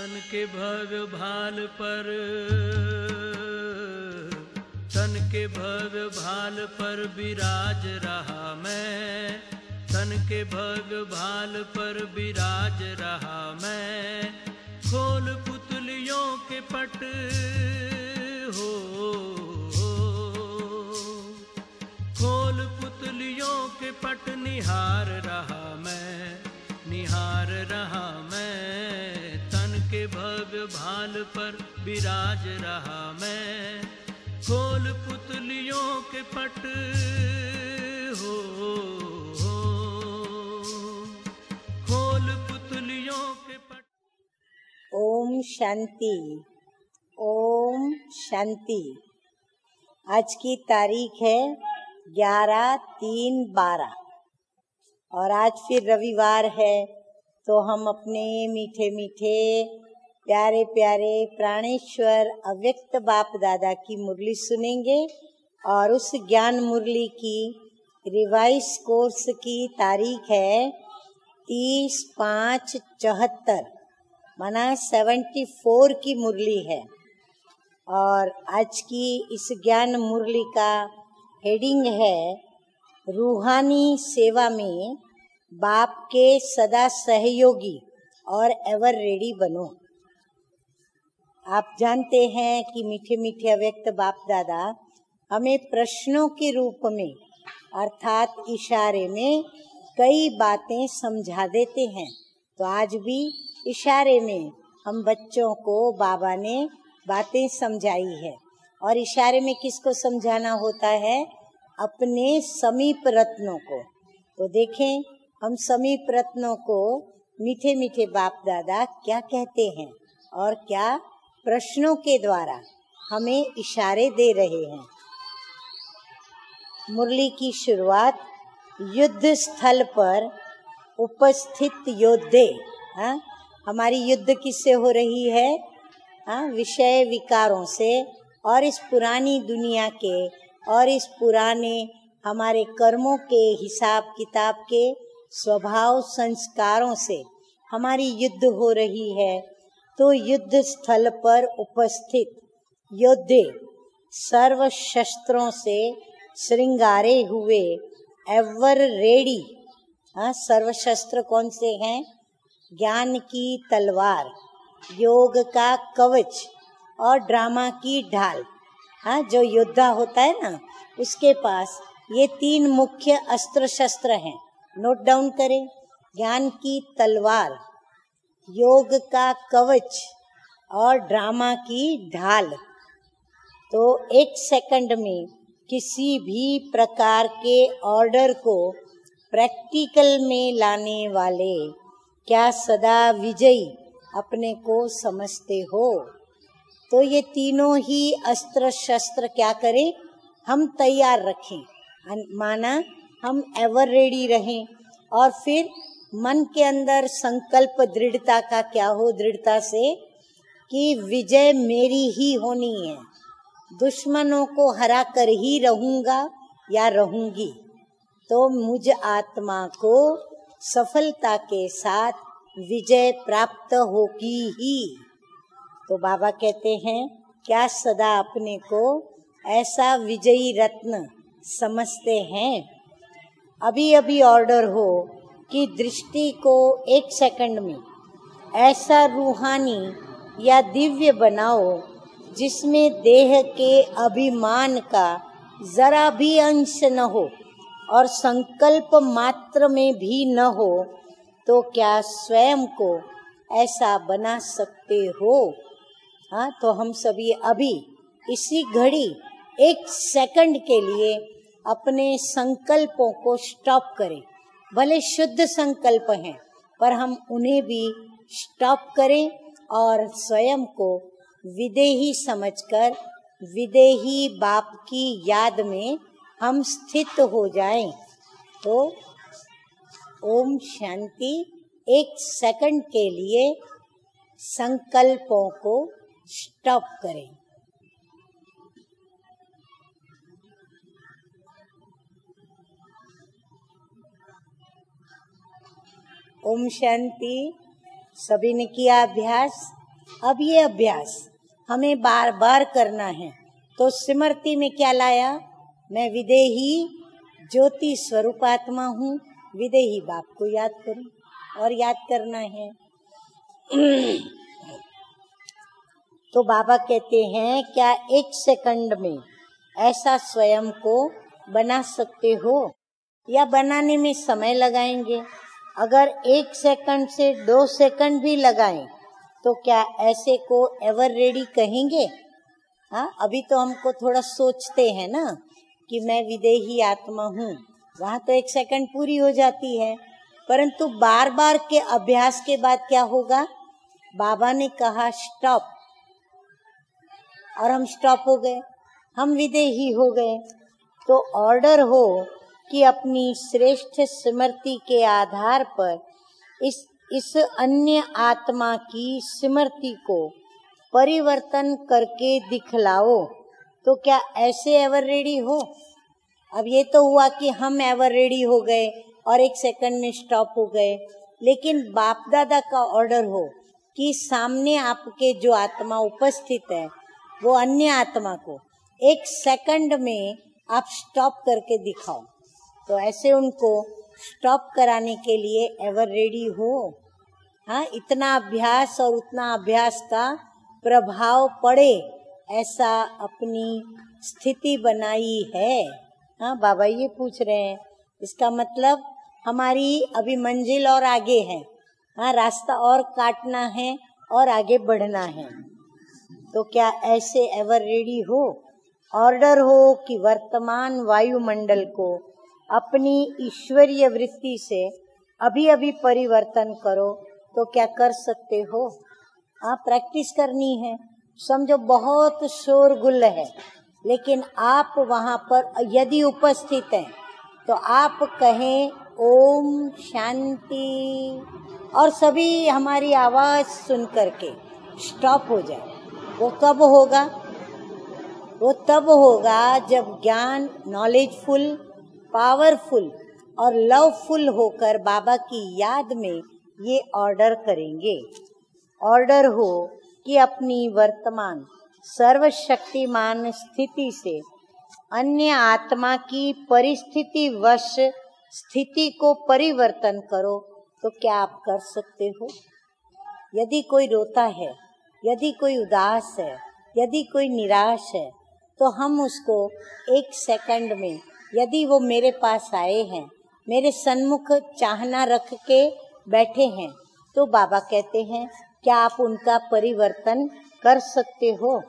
तन के भव्य भाल पर, तन के भव्य भाल पर विराज रहा मैं, तन के भव्य भाल पर विराज रहा मैं। खोल पुतलियों के पट हो, खोल पुतलियों के पट निहार रहा मैं, निहार रहा मैं। तन के भव्य भाल पर विराज रहा मैं। खोल पुतलियों के पट हो, खोल पुतलियों के पट। ओम शांति, ओम शांति। आज की तारीख है 11/3/12 और आज फिर रविवार है, तो हम अपने मीठे मीठे प्यारे प्यारे प्राणेश्वर अव्यक्त बाप दादा की मुरली सुनेंगे। और उस ज्ञान मुरली की रिवाइज कोर्स की तारीख है 30/5/74, माना 74 की मुरली है। और आज की इस ज्ञान मुरली का हेडिंग है रूहानी सेवा में बाप के सदा सहयोगी और एवर रेडी बनो। आप जानते हैं कि मीठे मीठे अव्यक्त बाप दादा हमें प्रश्नों के रूप में अर्थात इशारे में कई बातें समझा देते हैं। तो आज भी इशारे में हम बच्चों को बाबा ने बातें समझाई है। और इशारे में किसको समझाना होता है? अपने समीप रत्नों को। तो देखें हम समीप रत्नों को मीठे मीठे बाप दादा क्या कहते हैं और क्या प्रश्नों के द्वारा हमें इशारे दे रहे हैं। मुरली की शुरुआत युद्ध स्थल पर उपस्थित योद्धे, हमारी युद्ध किससे हो रही है? विषय विकारों से और इस पुरानी दुनिया के और इस पुराने हमारे कर्मों के हिसाब किताब के स्वभाव संस्कारों से हमारी युद्ध हो रही है। तो युद्ध स्थल पर उपस्थित योद्धे सर्व शस्त्रों से श्रृंगारे हुए एवर रेडी। सर्व शस्त्र कौन से हैं? ज्ञान की तलवार, योग का कवच और ड्रामा की ढाल। जो योद्धा होता है ना, उसके पास ये 3 मुख्य अस्त्र शस्त्र हैं। नोट डाउन करें, ज्ञान की तलवार, योग का कवच और ड्रामा की ढाल। तो 1 सेकंड में किसी भी प्रकार के ऑर्डर को प्रैक्टिकल में लाने वाले क्या सदा विजयी अपने को समझते हो? तो ये तीनों ही अस्त्र शस्त्र क्या करें? हम तैयार रखें, माना हम एवर रेडी रहें। और फिर मन के अंदर संकल्प दृढ़ता का क्या हो? दृढ़ता से कि विजय मेरी ही होनी है, दुश्मनों को हरा कर ही रहूंगा या रहूंगी। तो मुझ आत्मा को सफलता के साथ विजय प्राप्त होगी ही। तो बाबा कहते हैं क्या सदा अपने को ऐसा विजयी रत्न समझते हैं? अभी अभी ऑर्डर हो कि दृष्टि को 1 सेकंड में ऐसा रूहानी या दिव्य बनाओ जिसमें देह के अभिमान का जरा भी अंश न हो और संकल्प मात्र में भी न हो। तो क्या स्वयं को ऐसा बना सकते हो? तो हम सभी अभी इसी घड़ी 1 सेकंड के लिए अपने संकल्पों को स्टॉप करें। भले शुद्ध संकल्प हैं, पर हम उन्हें भी स्टॉप करें और स्वयं को विदेही समझकर विदेही बाप की याद में हम स्थित हो जाएं। तो ओम शांति। 1 सेकंड के लिए संकल्पों को स्टॉप करें। ओम शांति। सभी ने किया अभ्यास। अब ये अभ्यास हमें बार बार करना है। तो स्मृति में क्या लाया? मैं विदेही ज्योति स्वरूप आत्मा हूँ, विदेही बाप को याद करूं और याद करना है। तो बाबा कहते हैं क्या 1 सेकंड में ऐसा स्वयं को बना सकते हो या बनाने में समय लगाएंगे? अगर 1 सेकंड से 2 सेकंड भी लगाएं तो क्या ऐसे को एवर रेडी कहेंगे? हाँ, अभी तो हमको थोड़ा सोचते हैं ना कि मैं विदेही आत्मा हूँ, वहाँ तो 1 सेकंड पूरी हो जाती है। परंतु बार बार के अभ्यास के बाद क्या होगा? बाबा ने कहा स्टॉप, और हम स्टॉप हो गए, हम विदेही हो गए। तो ऑर्डर हो कि अपनी श्रेष्ठ स्मृति के आधार पर इस अन्य आत्मा की स्मृति को परिवर्तन करके दिखलाओ। तो क्या ऐसे एवर रेडी हो? अब ये तो हुआ कि हम एवर रेडी हो गए और 1 सेकंड में स्टॉप हो गए, लेकिन बाप दादा का ऑर्डर हो कि सामने आपके जो आत्मा उपस्थित है वो अन्य आत्मा को 1 सेकंड में आप स्टॉप करके दिखाओ। तो ऐसे उनको स्टॉप कराने के लिए एवर रेडी हो। हाँ, इतना अभ्यास और उतना अभ्यास का प्रभाव पड़े ऐसा अपनी स्थिति बनाई है। हाँ, बाबा ये पूछ रहे हैं, इसका मतलब हमारी अभी मंजिल और आगे है। हाँ, रास्ता और काटना है और आगे बढ़ना है। तो क्या ऐसे एवर रेडी हो? ऑर्डर हो कि वर्तमान वायुमंडल को अपनी ईश्वरीय वृत्ति से अभी अभी परिवर्तन करो। तो क्या कर सकते हो? आप प्रैक्टिस करनी है। समझो बहुत शोरगुल है, लेकिन आप वहाँ पर यदि उपस्थित हैं तो आप कहें ओम शांति, और सभी हमारी आवाज सुन करके स्टॉप हो जाए। वो कब होगा? वो तब होगा जब ज्ञान नॉलेजफुल, पावरफुल और लवफुल होकर बाबा की याद में ये ऑर्डर करेंगे। ऑर्डर हो कि अपनी वर्तमान सर्वशक्तिमान स्थिति से अन्य आत्मा की परिस्थिति वश स्थिति को परिवर्तन करो। तो क्या आप कर सकते हो? यदि कोई रोता है, यदि कोई उदास है, यदि कोई निराश है, तो हम उसको 1 सेकंड में, यदि वो मेरे पास आए हैं, मेरे सन्मुख चाहना रख के बैठे हैं, तो बाबा कहते हैं क्या आप उनका परिवर्तन कर सकते हो?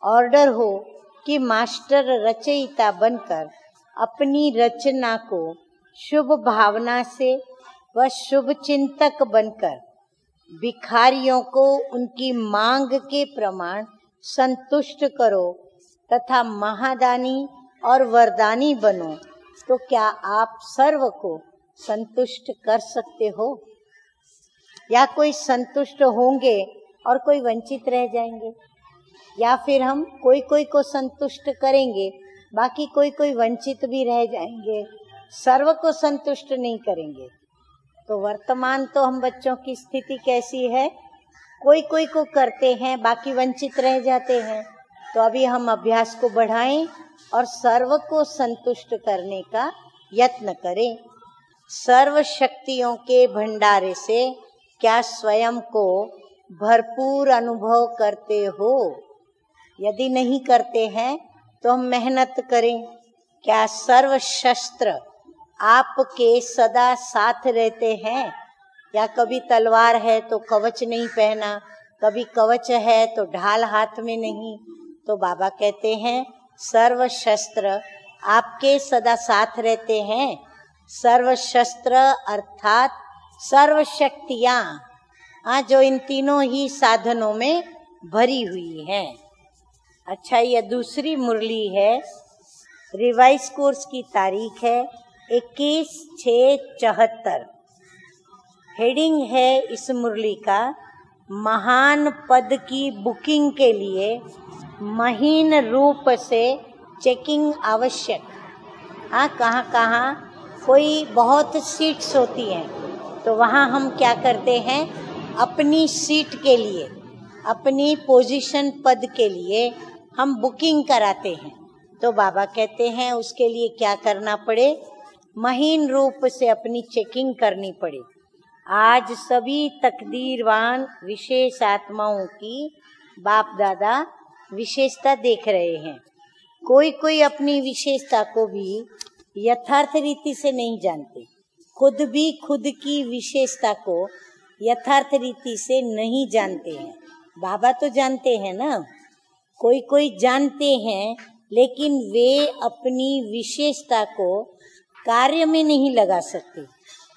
ऑर्डर हो कि मास्टर रचयिता बनकर अपनी रचना को शुभ भावना से व शुभ चिंतक बनकर भिखारियों को उनकी मांग के प्रमाण संतुष्ट करो तथा महादानी और वरदानी बनो। तो क्या आप सर्व को संतुष्ट कर सकते हो? या कोई संतुष्ट होंगे और कोई वंचित रह जाएंगे? या फिर हम कोई कोई को संतुष्ट करेंगे, बाकी कोई कोई वंचित भी रह जाएंगे, सर्व को संतुष्ट नहीं करेंगे? तो वर्तमान तो हम बच्चों की स्थिति कैसी है? कोई कोई को करते हैं, बाकी वंचित रह जाते हैं। तो अभी हम अभ्यास को बढ़ाएं और सर्व को संतुष्ट करने का यत्न करें। सर्व शक्तियों के भंडारे से क्या स्वयं को भरपूर अनुभव करते हो? यदि नहीं करते हैं तो हम मेहनत करें। क्या सर्व शस्त्र आपके सदा साथ रहते हैं? या कभी तलवार है तो कवच नहीं पहना, कभी कवच है तो ढाल हाथ में नहीं? तो बाबा कहते हैं सर्व शस्त्र आपके सदा साथ रहते हैं। सर्व शस्त्र अर्थात सर्व शक्तियाँ, हाँ, जो इन तीनों ही साधनों में भरी हुई हैं। अच्छा, यह दूसरी मुरली है। रिवाइज कोर्स की तारीख है 21/6/74। हेडिंग है इस मुरली का महान पद की बुकिंग के लिए महीन रूप से चेकिंग आवश्यक। हाँ, कहाँ कहाँ कोई बहुत सीट्स होती हैं तो वहाँ हम क्या करते हैं, अपनी सीट के लिए अपनी पोजीशन पद के लिए हम बुकिंग कराते हैं, तो बाबा कहते हैं उसके लिए क्या करना पड़े, महीन रूप से अपनी चेकिंग करनी पड़े। आज सभी तकदीरवान विशेष आत्माओं की बाप दादा विशेषता देख रहे हैं। कोई कोई अपनी विशेषता को भी यथार्थ रीति से नहीं जानते, खुद भी खुद की विशेषता को यथार्थ रीति से नहीं जानते हैं। बाबा तो जानते हैं ना, कोई कोई जानते हैं लेकिन वे अपनी विशेषता को कार्य में नहीं लगा सकते।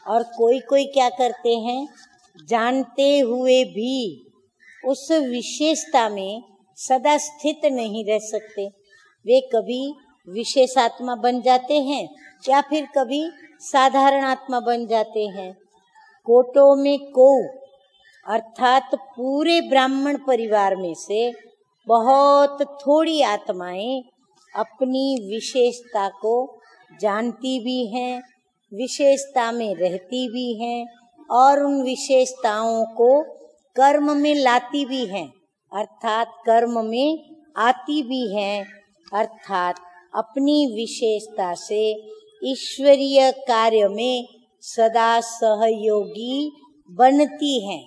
और कोई कोई क्या करते हैं, जानते हुए भी उस विशेषता में सदा स्थित नहीं रह सकते। वे कभी विशेष आत्मा बन जाते हैं या फिर कभी साधारण आत्मा बन जाते हैं। कोटों में को अर्थात पूरे ब्राह्मण परिवार में से बहुत थोड़ी आत्माएं अपनी विशेषता को जानती भी हैं, विशेषता में रहती भी हैं और उन विशेषताओं को कर्म में लाती भी हैं, अर्थात कर्म में आती भी हैं, अर्थात अपनी विशेषता से ईश्वरीय कार्य में सदा सहयोगी बनती हैं।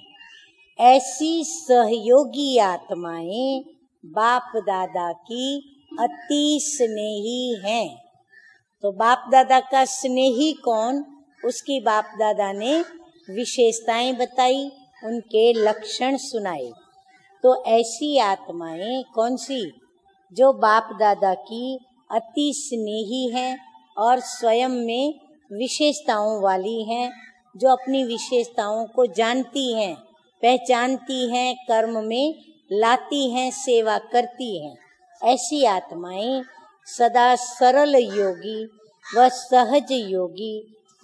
ऐसी सहयोगी आत्माएं बाप दादा की अति स्नेही हैं। तो बाप दादा का स्नेही कौन, उसकी बाप दादा ने विशेषताएं बताई, उनके लक्षण सुनाए। तो ऐसी आत्माएं कौन सी, जो बाप दादा की अति स्नेही हैं और स्वयं में विशेषताओं वाली हैं, जो अपनी विशेषताओं को जानती हैं, पहचानती हैं, कर्म में लाती हैं, सेवा करती हैं। ऐसी आत्माएं सदा सरल योगी व सहज योगी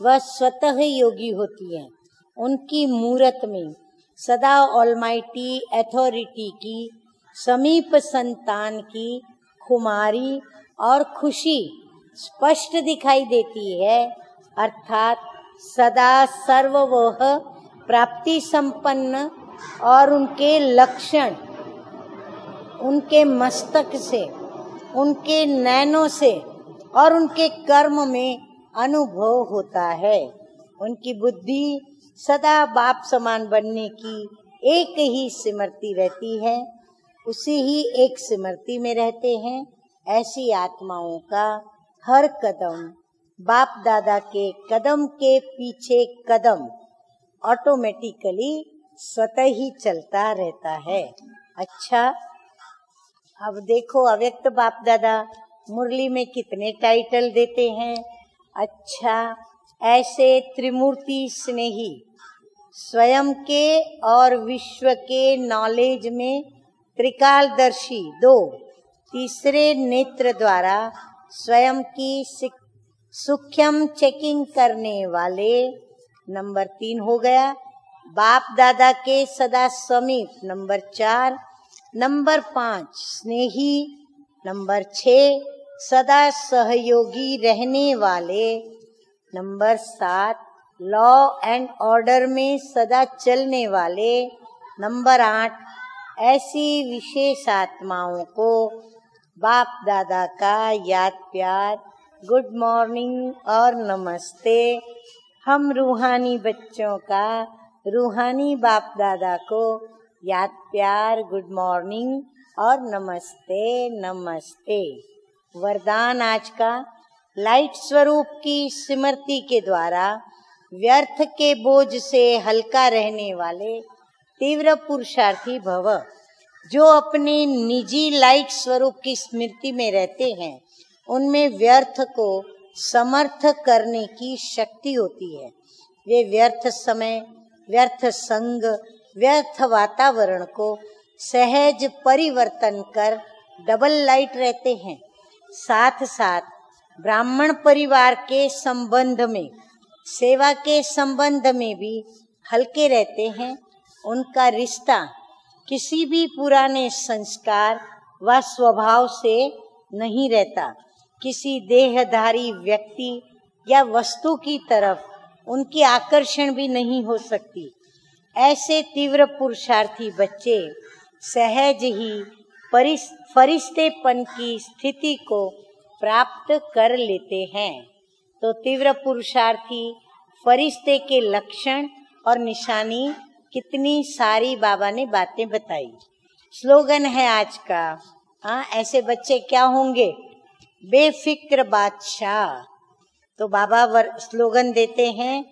व स्वतः योगी होती हैं। उनकी मूरत में सदा ऑलमाइटी अथॉरिटी की, समीप संतान की खुमारी और खुशी स्पष्ट दिखाई देती है, अर्थात सदा सर्ववोह प्राप्ति संपन्न और उनके लक्षण उनके मस्तक से, उनके नैनों से और उनके कर्म में अनुभव होता है। उनकी बुद्धि सदा बाप समान बनने की एक ही स्मृति रहती है, उसी ही एक स्मृति में रहते हैं। ऐसी आत्माओं का हर कदम बाप दादा के कदम के पीछे कदम ऑटोमेटिकली स्वतः ही चलता रहता है। अच्छा, अब देखो अव्यक्त बाप दादा मुरली में कितने टाइटल देते हैं। अच्छा, ऐसे त्रिमूर्ति स्नेही स्वयं के और विश्व के नॉलेज में त्रिकालदर्शी, दो तीसरे नेत्र द्वारा स्वयं की सूक्ष्म चेकिंग करने वाले, नंबर 3 हो गया। बाप दादा के सदा समीप, नंबर 4। नंबर 5 स्नेही, नंबर 6 सदा सहयोगी रहने वाले, नंबर 7 लॉ एंड ऑर्डर में सदा चलने वाले, नंबर 8 ऐसी विशेष आत्माओं को बाप दादा का याद प्यार, गुड मॉर्निंग और नमस्ते। हम रूहानी बच्चों का रूहानी बाप दादा को याद प्यार, गुड मॉर्निंग और नमस्ते नमस्ते। वरदान आज का, लाइट स्वरूप की स्मृति के द्वारा व्यर्थ के बोझ से हल्का रहने वाले तीव्र पुरुषार्थी भव। जो अपने निजी लाइट स्वरूप की स्मृति में रहते हैं, उनमें व्यर्थ को समर्थ करने की शक्ति होती है। वे व्यर्थ समय, व्यर्थ संग, व्यर्थ वातावरण को सहज परिवर्तन कर डबल लाइट रहते हैं। साथ साथ ब्राह्मण परिवार के संबंध में, सेवा के संबंध में भी हल्के रहते हैं। उनका रिश्ता किसी भी पुराने संस्कार व स्वभाव से नहीं रहता। किसी देहधारी व्यक्ति या वस्तु की तरफ उनकी आकर्षण भी नहीं हो सकती। ऐसे तीव्र पुरुषार्थी बच्चे सहज ही फरिश्तेपन की स्थिति को प्राप्त कर लेते हैं। तो तीव्र पुरुषार्थी फरिश्ते के लक्षण और निशानी कितनी सारी बाबा ने बातें बताई। स्लोगन है आज का, ऐसे बच्चे क्या होंगे? बेफिक्र बादशाह। तो बाबा स्लोगन देते हैं,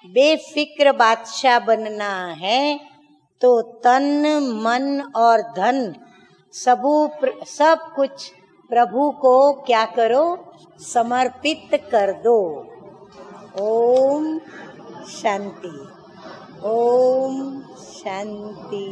बेफिक्र बादशाह बनना है तो तन मन और धन सब कुछ प्रभु को क्या करो? समर्पित कर दो। ओम शांति, ओम शांति।